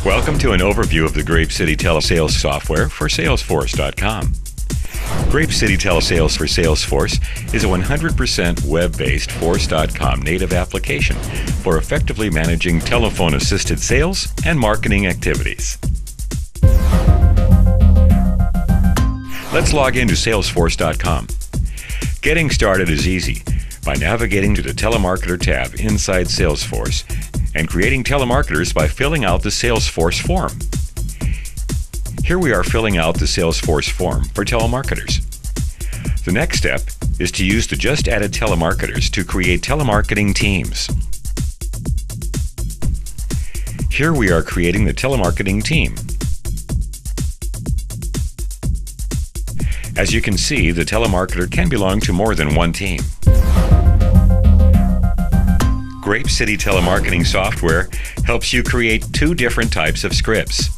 Welcome to an overview of the GrapeCity Telesales software for Salesforce.com. GrapeCity Telesales for Salesforce is a 100% web-based Force.com native application for effectively managing telephone-assisted sales and marketing activities. Let's log into Salesforce.com. Getting started is easy by navigating to the Telemarketer tab inside Salesforce and creating telemarketers by filling out the Salesforce form. Here we are filling out the Salesforce form for telemarketers. The next step is to use the just added telemarketers to create telemarketing teams. Here we are creating the telemarketing team. As you can see, the telemarketer can belong to more than one team. GrapeCity telemarketing software helps you create two different types of scripts.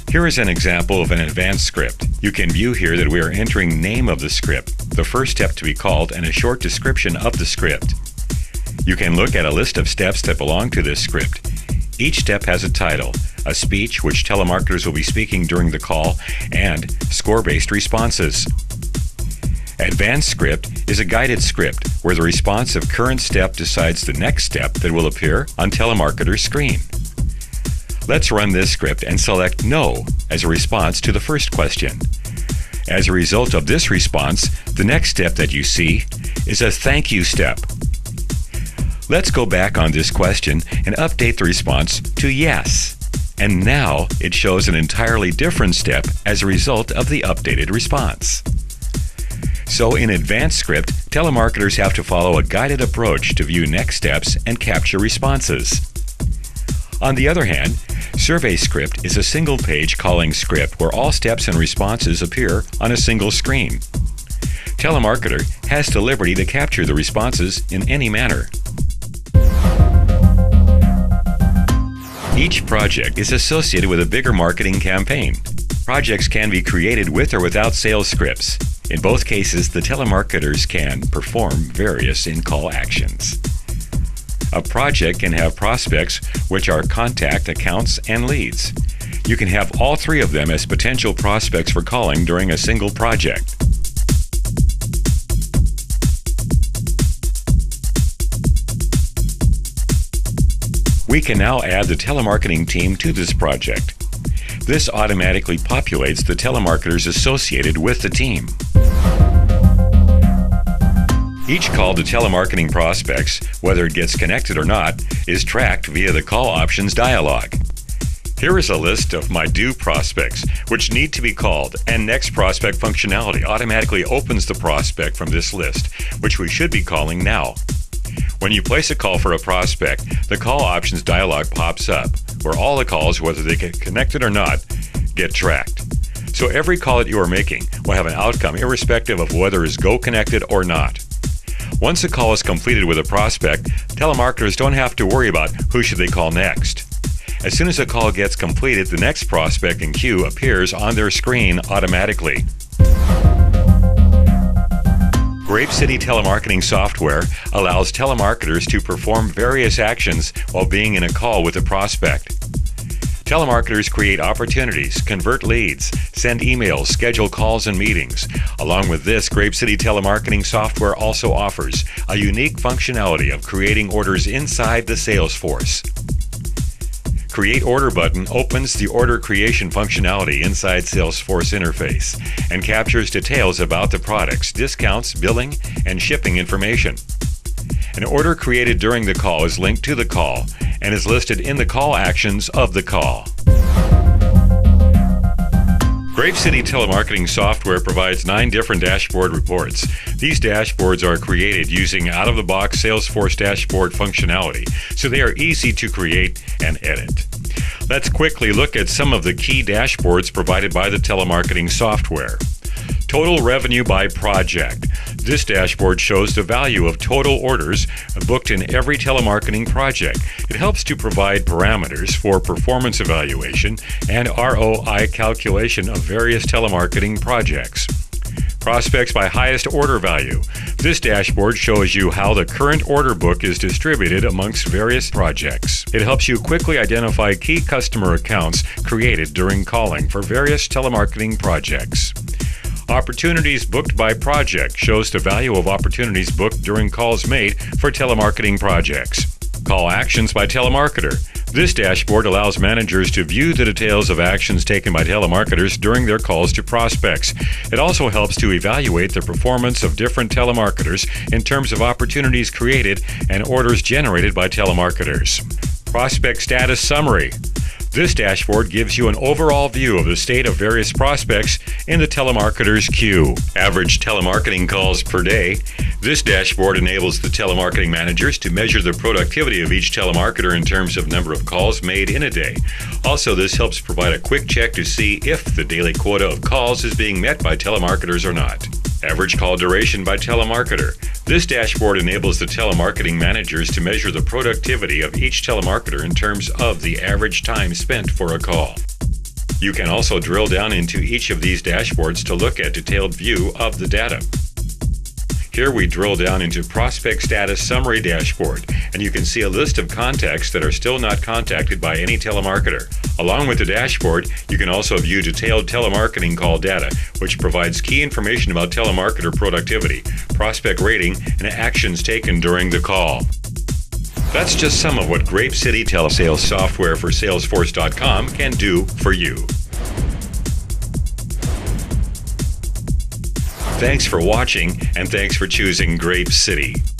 Here is an example of an advanced script. You can view here that we are entering name of the script, the first step to be called, and a short description of the script. You can look at a list of steps that belong to this script. Each step has a title, a speech which telemarketers will be speaking during the call, and score-based responses. Advanced script is a guided script where the response of current step decides the next step that will appear on telemarketer's screen. Let's run this script and select No as a response to the first question. As a result of this response, the next step that you see is a thank you step. Let's go back on this question and update the response to yes. And now it shows an entirely different step as a result of the updated response. So in advanced script, telemarketers have to follow a guided approach to view next steps and capture responses. On the other hand, survey script is a single-page calling script where all steps and responses appear on a single screen. Telemarketer has the liberty to capture the responses in any manner. Each project is associated with a bigger marketing campaign. Projects can be created with or without sales scripts. In both cases, the telemarketers can perform various in-call actions. A project can have prospects, which are contact, accounts, and leads. You can have all three of them as potential prospects for calling during a single project. We can now add the telemarketing team to this project. This automatically populates the telemarketers associated with the team. Each call to telemarketing prospects, whether it gets connected or not, is tracked via the call options dialog. Here is a list of my due prospects, which need to be called, and next prospect functionality automatically opens the prospect from this list, which we should be calling now. When you place a call for a prospect, the call options dialog pops up, where all the calls, whether they get connected or not, get tracked. So every call that you are making will have an outcome irrespective of whether it is go connected or not. Once a call is completed with a prospect, telemarketers don't have to worry about who should they call next. As soon as a call gets completed, the next prospect in queue appears on their screen automatically. GrapeCity telemarketing software allows telemarketers to perform various actions while being in a call with a prospect. Telemarketers create opportunities, convert leads, send emails, schedule calls and meetings. Along with this, GrapeCity telemarketing software also offers a unique functionality of creating orders inside the Salesforce. Create Order button opens the order creation functionality inside Salesforce interface and captures details about the products, discounts, billing, and shipping information. An order created during the call is linked to the call and is listed in the call actions of the call. GrapeCity telemarketing software provides 9 different dashboard reports. These dashboards are created using out-of-the-box Salesforce dashboard functionality, so they are easy to create and edit. Let's quickly look at some of the key dashboards provided by the telemarketing software. Total revenue by project. This dashboard shows the value of total orders booked in every telemarketing project. It helps to provide parameters for performance evaluation and ROI calculation of various telemarketing projects. Prospects by highest order value. This dashboard shows you how the current order book is distributed amongst various projects. It helps you quickly identify key customer accounts created during calling for various telemarketing projects. Opportunities booked by project shows the value of opportunities booked during calls made for telemarketing projects. Call actions by telemarketer. This dashboard allows managers to view the details of actions taken by telemarketers during their calls to prospects. It also helps to evaluate the performance of different telemarketers in terms of opportunities created and orders generated by telemarketers. Prospect status summary. This dashboard gives you an overall view of the state of various prospects in the telemarketer's queue. Average telemarketing calls per day. This dashboard enables the telemarketing managers to measure the productivity of each telemarketer in terms of number of calls made in a day. Also, this helps provide a quick check to see if the daily quota of calls is being met by telemarketers or not. Average call duration by telemarketer. This dashboard enables the telemarketing managers to measure the productivity of each telemarketer in terms of the average time spent for a call. You can also drill down into each of these dashboards to look at detailed view of the data. Here we drill down into Prospect Status Summary Dashboard, and you can see a list of contacts that are still not contacted by any telemarketer. Along with the dashboard, you can also view detailed telemarketing call data, which provides key information about telemarketer productivity, prospect rating, and actions taken during the call. That's just some of what GrapeCity telesales software for Salesforce.com can do for you. Thanks for watching, and thanks for choosing GrapeCity.